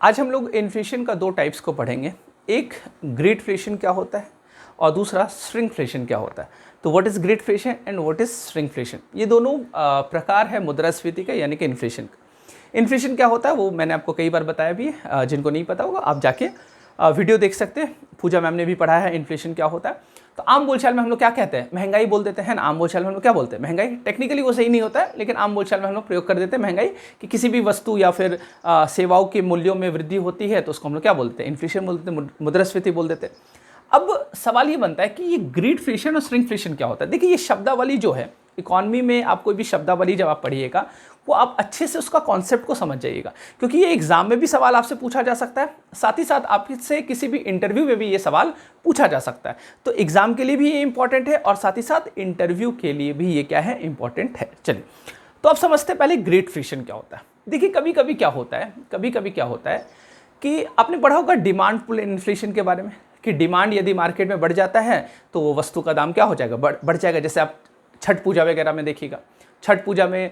आज हम लोग इन्फ्लेशन का दो टाइप्स को पढ़ेंगे। एक ग्रीडफ्लेशन क्या होता है और दूसरा श्रिंकफ्लेशन क्या होता है। तो what is greedflation and what is shrinkflation, ये दोनों प्रकार है मुद्रास्फीति का यानी कि इन्फ्लेशन का। इन्फ्लेशन क्या होता है वो मैंने आपको कई बार बताया भी है, जिनको नहीं पता होगा आप जाके वीडियो देख सकते हैं। पूजा मैम ने भी पढ़ा है इन्फ्लेशन क्या होता है। तो आम बोलचाल में हम लोग क्या कहते हैं, महंगाई बोल देते हैं ना। आम बोलचाल में हम लोग क्या बोलते हैं, महंगाई। टेक्निकली वो सही नहीं होता है, लेकिन आम बोलचाल में हम लोग प्रयोग कर देते हैं महंगाई, कि किसी भी वस्तु या फिर सेवाओं के मूल्यों में वृद्धि होती है तो उसको हम लोग क्या बोलते हैं, इन्फ्लेशन बोलते हैं, मुद्रास्फीति बोल देते हैं। अब सवाल ये बनता है कि ये ग्रीडफ्लेशन और श्रिंकफ्लेशन क्या होता है। देखिए, ये शब्दावली जो है इकॉनमी में, आप कोई भी शब्दावली जब आप पढ़िएगा वो आप अच्छे से उसका कॉन्सेप्ट को समझ जाइएगा, क्योंकि ये एग्जाम में भी सवाल आपसे पूछा जा सकता है, साथ ही साथ आपसे किसी भी इंटरव्यू में भी ये सवाल पूछा जा सकता है। तो एग्जाम के लिए भी ये इंपॉर्टेंट है और साथ ही साथ इंटरव्यू के लिए भी ये क्या है, इंपॉर्टेंट है। चलिए, तो आप समझते हैं पहले ग्रीडफ्लेशन क्या होता है। देखिए, कभी कभी क्या होता है कि आपने पढ़ा होगा डिमांड पुल इन्फ्लेशन के बारे में, कि डिमांड यदि मार्केट में बढ़ जाता है तो वो वस्तु का दाम क्या हो जाएगा, बढ़ जाएगा। जैसे आप छठ पूजा वगैरह में देखिएगा, छठ पूजा में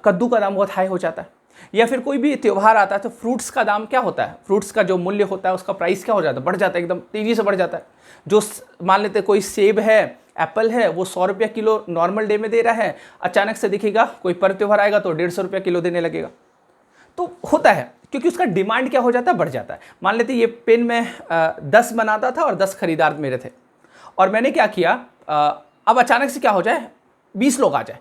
कद्दू का दाम बहुत हाई हो जाता है, या फिर कोई भी त्यौहार आता है तो फ्रूट्स का दाम क्या होता है, फ्रूट्स का जो मूल्य होता है उसका प्राइस क्या हो जाता है, बढ़ जाता है, एकदम तेज़ी से बढ़ जाता है। जो मान लेते कोई सेब है, एप्पल है, वो 100 रुपया किलो नॉर्मल डे में दे रहा है, अचानक से दिखेगा कोई पर्व त्यौहार आएगा तो 150 रुपया किलो देने लगेगा। तो होता है क्योंकि उसका डिमांड क्या हो जाता है, बढ़ जाता है। मान लेते ये पेन में 10 बनाता था और 10 खरीदार मेरे थे, और मैंने क्या किया, अब अचानक से क्या हो जाए, 20 लोग आ जाए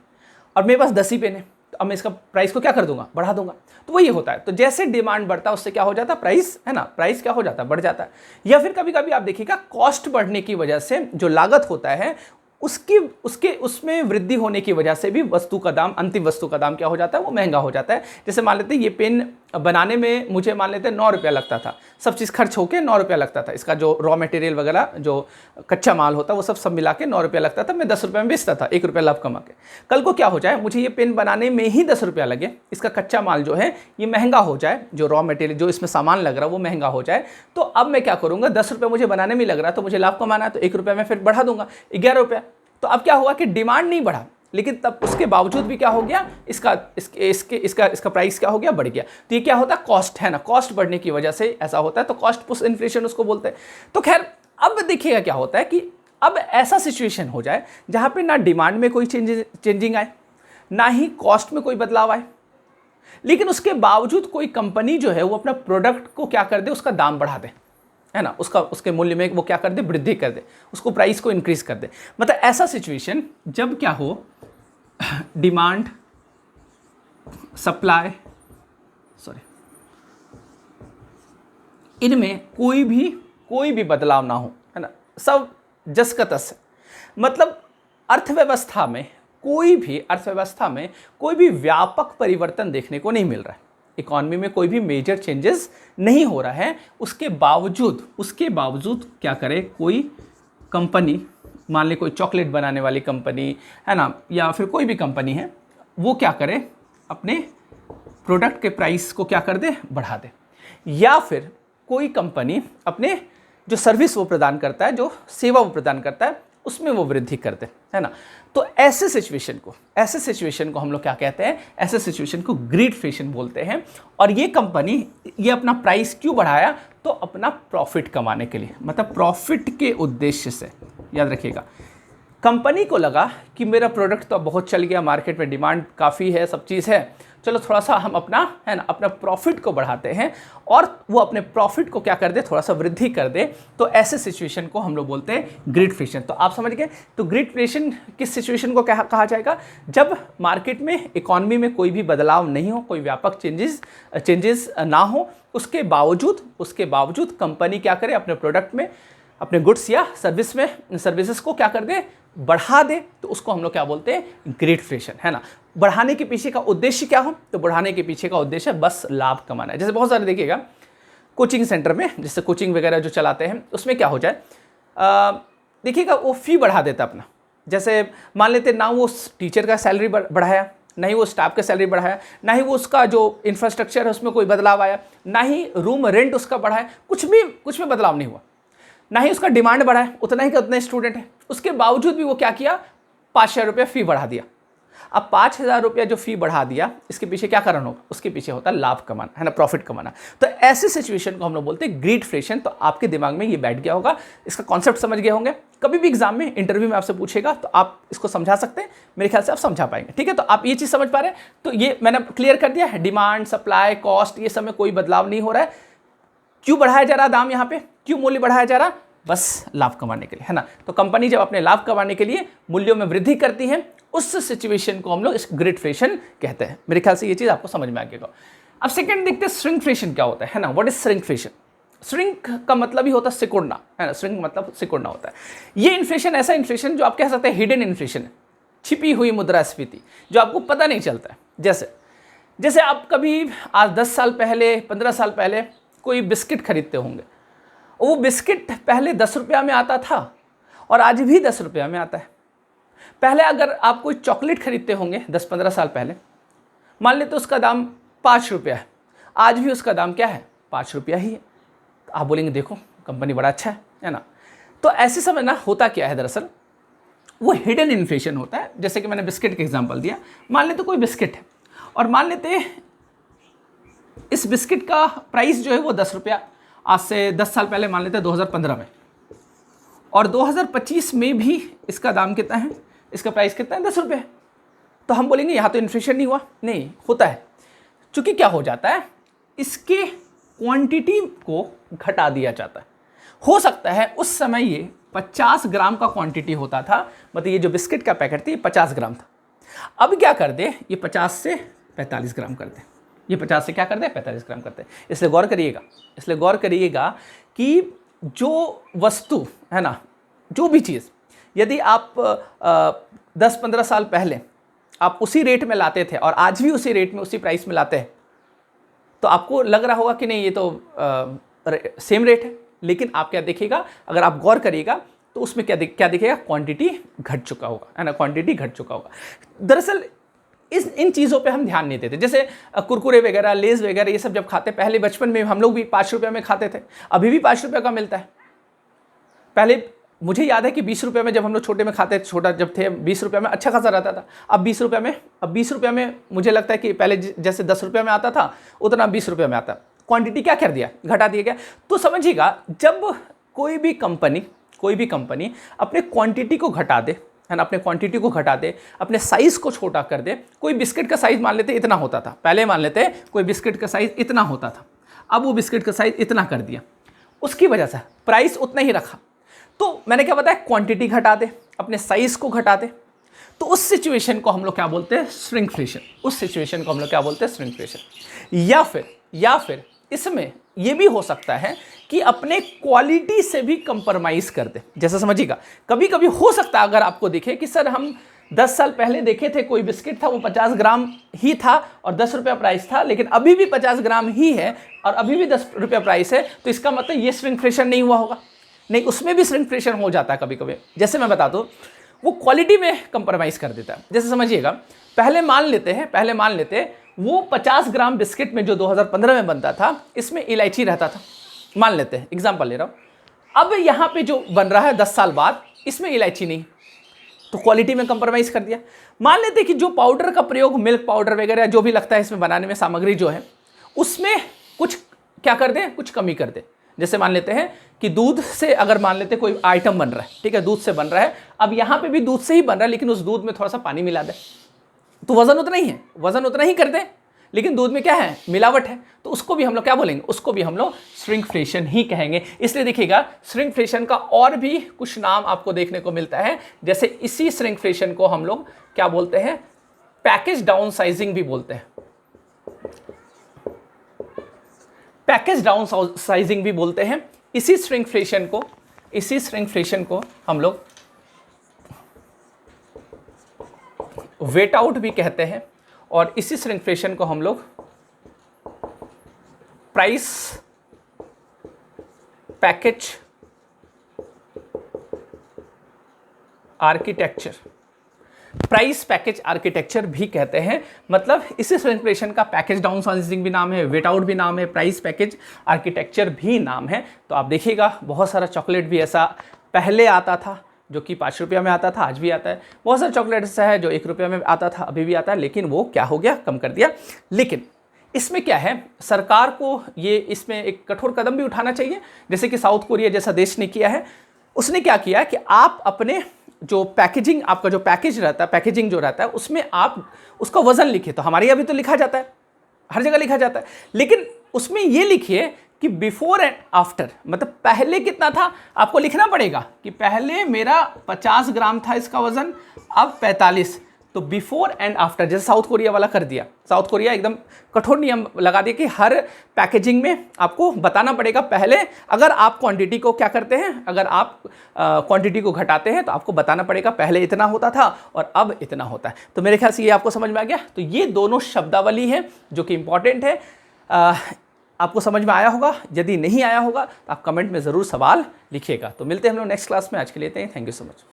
और मेरे पास 10 ही पेन है, तो अब मैं इसका प्राइस को क्या कर दूंगा, बढ़ा दूंगा। तो वही होता है। तो जैसे डिमांड बढ़ता है उससे क्या हो जाता है, प्राइस है ना, प्राइस क्या हो जाता है, बढ़ जाता है। या फिर कभी कभी आप देखिएगा कॉस्ट बढ़ने की वजह से जो लागत होता है उसमें वृद्धि होने की वजह से भी वस्तु का दाम, अंतिम वस्तु का दाम क्या हो जाता है, वो महंगा हो जाता है। जैसे मान लेते हैं ये पेन बनाने में मुझे मान लेते हैं 9 रुपया लगता था, सब चीज़ खर्च होके 9 रुपया लगता था, इसका जो रॉ मटेरियल वगैरह जो कच्चा माल होता है वो सब मिला के 9 रुपया लगता था। मैं 10 रुपये में बेचता था, 1 रुपया लाभ कमा के। कल को क्या हो जाए, मुझे ये पेन बनाने में ही 10 रुपया लगे, इसका कच्चा माल जो है ये महंगा हो जाए, जो रॉ मटेरियल जो इसमें सामान लग रहा है वो महंगा हो जाए, तो अब मैं क्या करूँगा, 10 रुपये मुझे बनाने में लग रहा है तो मुझे लाभ कमाना है, तो 1 रुपया मैं फिर बढ़ा दूंगा, 11 रुपया। तो अब क्या हुआ कि डिमांड नहीं बढ़ा, लेकिन तब उसके बावजूद भी क्या हो गया, इसका प्राइस क्या हो गया, बढ़ गया। तो ये क्या होता है, कॉस्ट है ना, कॉस्ट बढ़ने की वजह से ऐसा होता है, तो कॉस्ट पुश इन्फ्लेशन उसको बोलते हैं। तो खैर, अब देखिएगा क्या होता है कि अब ऐसा सिचुएशन हो जाए जहां पे ना डिमांड में कोई चेंजिंग आए, ना ही कॉस्ट में कोई बदलाव आए, लेकिन उसके बावजूद कोई कंपनी जो है वो अपना प्रोडक्ट को क्या कर दे, उसका दाम बढ़ा दे, है ना, उसके मूल्य में वो क्या कर दे, वृद्धि कर दे, उसको प्राइस को इंक्रीज कर दे। मतलब ऐसा सिचुएशन जब क्या हो, डिमांड, सप्लाई, इनमें कोई भी बदलाव ना हो, है ना, सब जस का तस है। मतलब अर्थव्यवस्था में कोई भी व्यापक परिवर्तन देखने को नहीं मिल रहा है, इकॉनमी में कोई भी मेजर चेंजेस नहीं हो रहा है। उसके बावजूद क्या करे, कोई कंपनी, मान ले कोई चॉकलेट बनाने वाली कंपनी है ना, या फिर कोई भी कंपनी है, वो क्या करे, अपने प्रोडक्ट के प्राइस को क्या कर दे, बढ़ा दे। या फिर कोई कंपनी अपने जो सर्विस वो प्रदान करता है, जो सेवा वो प्रदान करता है, उसमें वो वृद्धि कर दे, है ना। तो ऐसे सिचुएशन को हम लोग क्या कहते हैं, ऐसे सिचुएशन को ग्रीडफ्लेशन बोलते हैं। और ये कंपनी ये अपना प्राइस क्यों बढ़ाया, तो अपना प्रॉफिट कमाने के लिए, मतलब प्रॉफिट के उद्देश्य से। याद रखिएगा, कंपनी को लगा कि मेरा प्रोडक्ट तो बहुत चल गया, मार्केट में डिमांड काफ़ी है, सब चीज़ है, चलो थोड़ा सा हम अपना प्रॉफिट को बढ़ाते हैं, और वो अपने प्रॉफिट को क्या कर दे, थोड़ा सा वृद्धि कर दे। तो ऐसे सिचुएशन को हम लोग बोलते हैं ग्रीडफ्लेशन। तो आप समझ गए, तो ग्रीडफ्लेशन किस सिचुएशन को कहा जाएगा, जब मार्केट में, इकॉनमी में कोई भी बदलाव नहीं हो, कोई व्यापक चेंजेस ना हो, उसके बावजूद कंपनी क्या करे, अपने प्रोडक्ट में, अपने गुड्स या सर्विसेज को क्या कर दे, बढ़ा दे। तो उसको हम लोग क्या बोलते हैं, ग्रीडफ्लेशन, है ना। बढ़ाने के पीछे का उद्देश्य क्या हो, तो बढ़ाने के पीछे का उद्देश्य बस लाभ कमाना है। जैसे बहुत सारे देखिएगा कोचिंग सेंटर में, जैसे कोचिंग वगैरह जो चलाते हैं, उसमें क्या हो जाए, देखिएगा वो फी बढ़ा देता अपना। जैसे मान लेते ना वो टीचर का सैलरी बढ़ाया, ना ही वो स्टाफ का सैलरी बढ़ाया, ना ही वो उसका जो इंफ्रास्ट्रक्चर है उसमें कोई बदलाव आया, ना ही रूम रेंट उसका बढ़ाया, कुछ में बदलाव नहीं हुआ, ना ही उसका डिमांड बढ़ा है, उतना ही का उतने स्टूडेंट है, उसके बावजूद भी वो क्या किया, 500 रुपये फी बढ़ा दिया। अब 5,000 रुपया जो फी बढ़ा दिया, इसके पीछे क्या कारण होगा? उसके पीछे होता है लाभ कमाना, है ना, प्रॉफिट कमाना। तो ऐसे सिचुएशन को हम लोग बोलते हैं ग्रीडफ्लेशन। तो आपके दिमाग में ये बैठ गया होगा, इसका कॉन्सेप्ट समझ गए होंगे। कभी भी एग्जाम में, इंटरव्यू में आपसे पूछेगा तो आप इसको समझा सकते हैं, मेरे ख्याल से आप समझा पाएंगे। ठीक है, तो आप ये चीज़ समझ पा रहे हैं। तो ये मैंने क्लियर कर दिया है, डिमांड, सप्लाई, कॉस्ट, ये सब में कोई बदलाव नहीं हो रहा है। क्यों बढ़ाया जा रहा दाम यहाँ पे, क्यों मूल्य बढ़ाया जा रहा? बस लाभ कमाने के लिए, है ना। तो कंपनी जब अपने लाभ कमाने के लिए मूल्यों में वृद्धि करती है, उस सिचुएशन को हम लोग ग्रीडफ्लेशन कहते हैं। मेरे ख्याल से ये चीज़ आपको समझ में आ गया। अब सेकंड देखते हैं श्रिंकफ्लेशन क्या होता है ना। What is shrinkflation? श्रिंक का मतलब ही होता है सिकुड़ना, है ना। श्रिंक मतलब सिकुड़ना होता है। ये इन्फ्लेशन ऐसा इन्फ्लेशन जो आप कह सकते हैं हिडन इन्फ्लेशन है, छिपी हुई मुद्रास्फीति, जो आपको पता नहीं चलता है। जैसे आप कभी आज 10 साल पहले, 15 साल पहले कोई बिस्किट खरीदते होंगे, वो बिस्किट पहले 10 रुपया में आता था और आज भी 10 रुपया में आता है। पहले अगर आप कोई चॉकलेट खरीदते होंगे 10-15 साल पहले, मान लेते उसका दाम 5 रुपया है, आज भी उसका दाम क्या है? 5 रुपया ही है। तो आप बोलेंगे देखो कंपनी बड़ा अच्छा है ना। तो ऐसे समय ना होता क्या है, दरअसल वो हिडन इन्फ्लेशन होता है। जैसे कि मैंने बिस्किट का एग्जांपल दिया, मान लेते कोई बिस्किट है और मान लेते इस बिस्किट का प्राइस जो है वो 10 रुपया, आज से 10 साल पहले मान लेते हैं 2015 में, और 2025 में भी इसका दाम कितना है, इसका प्राइस कितना है? 10 रुपये। तो हम बोलेंगे यहाँ तो इन्फ्लेशन नहीं हुआ। नहीं होता है, चूँकि क्या हो जाता है, इसके क्वांटिटी को घटा दिया जाता है। हो सकता है उस समय ये 50 ग्राम का क्वांटिटी होता था, मतलब ये जो बिस्किट का पैकेट थी 50 ग्राम था। अब क्या कर दे, ये 50 से 45 ग्राम कर दे, ये 50 से क्या कर दे, 45 ग्राम करते हैं। इसलिए गौर करिएगा कि जो वस्तु है ना, जो भी चीज़, यदि आप 10-15 साल पहले आप उसी रेट में लाते थे और आज भी उसी रेट में, उसी प्राइस में लाते हैं, तो आपको लग रहा होगा कि नहीं ये तो सेम रेट है। लेकिन आप क्या देखिएगा, अगर आप गौर करिएगा तो उसमें क्या दिखेगा, क्वांटिटी घट चुका होगा, है ना, क्वांटिटी घट चुका होगा। दरअसल इन चीज़ों पे हम ध्यान नहीं देते। जैसे कुरकुरे वगैरह, लेज़ वगैरह, ये सब जब खाते, पहले बचपन में हम लोग भी 5 रुपये में खाते थे, अभी भी 5 रुपये का मिलता है। पहले मुझे याद है कि 20 रुपये में जब हम लोग छोटा जब थे, 20 रुपये में अच्छा खासा रहता था। अब 20 रुपये में मुझे लगता है कि पहले जैसे 10 रुपये में आता था, उतना 20 रुपये में आता। क्वांटिटी क्या कर दिया, घटा दिया गया। तो समझिएगा, जब कोई भी कंपनी अपने क्वांटिटी को घटा दे, है ना, अपने क्वांटिटी को घटा दे, अपने साइज़ को छोटा कर दे। कोई बिस्किट का साइज़ मान लेते इतना होता था, पहले मान लेते कोई बिस्किट का साइज़ इतना होता था, अब वो बिस्किट का साइज़ इतना कर दिया, उसकी वजह से प्राइस उतना ही रखा। तो मैंने क्या बताया, क्वांटिटी घटा दे, अपने साइज़ को घटा दे, तो उस सिचुएशन को हम लोग क्या बोलते हैं, श्रिंकफ्लेशन। उस सिचुएशन को हम लोग क्या बोलते हैं, श्रिंकफ्लेशन। या फिर इसमें यह भी हो सकता है कि अपने क्वालिटी से भी कंप्रोमाइज़ कर दे। जैसे समझिएगा, कभी कभी हो सकता है अगर आपको दिखे कि सर हम 10 साल पहले देखे थे कोई बिस्किट था, वो 50 ग्राम ही था और 10 रुपया प्राइस था, लेकिन अभी भी 50 ग्राम ही है और अभी भी 10 रुपया प्राइस है, तो इसका मतलब ये श्रिंकफ्लेशन नहीं हुआ होगा। नहीं, उसमें भी श्रिंकफ्लेशन हो जाता है कभी कभी। जैसे मैं बता दूँ, वो क्वालिटी में कंप्रोमाइज़ कर देता है। जैसे समझिएगा, पहले मान लेते वो 50 ग्राम बिस्किट में जो 2015 में बनता था, इसमें इलायची रहता था, मान लेते हैं, एग्जाम्पल ले रहा हूँ। अब यहाँ पे जो बन रहा है 10 साल बाद, इसमें इलायची नहीं, तो क्वालिटी में कंप्रोमाइज़ कर दिया। मान लेते कि जो पाउडर का प्रयोग, मिल्क पाउडर वगैरह जो भी लगता है इसमें बनाने में, सामग्री जो है, उसमें कुछ क्या कर दें, कुछ कमी कर दें। जैसे मान लेते हैं कि दूध से अगर मान लेते कोई आइटम बन रहा है, ठीक है, दूध से बन रहा है, अब यहाँ पे भी दूध से ही बन रहा है, लेकिन उस दूध में थोड़ा सा पानी मिला दे, तो वजन उतना ही कर दे, लेकिन दूध में क्या है, मिलावट है, तो उसको भी हम लोग क्या बोलेंगे, उसको भी हम लोग श्रिंकफ्लेशन ही कहेंगे। इसलिए देखिएगा, श्रिंकफ्लेशन का और भी कुछ नाम आपको देखने को मिलता है। जैसे इसी श्रिंकफ्लेशन को हम लोग क्या बोलते हैं, पैकेज डाउन साइजिंग भी बोलते हैं, पैकेज डाउन साइजिंग भी बोलते हैं। इसी श्रिंकफ्लेशन को हम लोग वेट आउट भी कहते हैं, और इसी श्रिंकफ्लेशन को हम लोग प्राइस पैकेज आर्किटेक्चर भी कहते हैं। मतलब इसी श्रिंकफ्लेशन का पैकेज डाउन साइजिंग भी नाम है, वेट आउट भी नाम है, प्राइस पैकेज आर्किटेक्चर भी नाम है। तो आप देखिएगा, बहुत सारा चॉकलेट भी ऐसा पहले आता था, जो कि 5 रुपया में आता था, आज भी आता है। बहुत सारे चॉकलेट्स है जो 1 रुपया में आता था, अभी भी आता है, लेकिन वो क्या हो गया, कम कर दिया। लेकिन इसमें क्या है, सरकार को ये इसमें एक कठोर कदम भी उठाना चाहिए, जैसे कि साउथ कोरिया जैसा देश ने किया है। उसने क्या किया कि आप अपने जो पैकेजिंग, आपका जो पैकेज रहता है, पैकेजिंग जो रहता है, उसमें आप उसका वजन लिखिए। तो हमारे यहाँ भी तो लिखा जाता है, हर जगह लिखा जाता है, लेकिन उसमें ये लिखिए कि बिफोर एंड आफ्टर, मतलब पहले कितना था आपको लिखना पड़ेगा कि पहले मेरा 50 ग्राम था इसका वजन, अब 45। तो बिफोर एंड आफ्टर, जैसे साउथ कोरिया वाला कर दिया। साउथ कोरिया एकदम कठोर नियम लगा दिया कि हर पैकेजिंग में आपको बताना पड़ेगा पहले, अगर आप क्वांटिटी को क्या करते हैं, अगर आप क्वांटिटी को घटाते हैं तो आपको बताना पड़ेगा पहले इतना होता था और अब इतना होता है। तो मेरे ख्याल से ये आपको समझ में आ गया। तो ये दोनों शब्दावली है जो कि इंपॉर्टेंट है। आपको समझ में आया होगा, यदि नहीं आया होगा तो आप कमेंट में ज़रूर सवाल लिखिएगा। तो मिलते हैं हम लोग नेक्स्ट क्लास में, आज के लिए थैंक यू सो मच।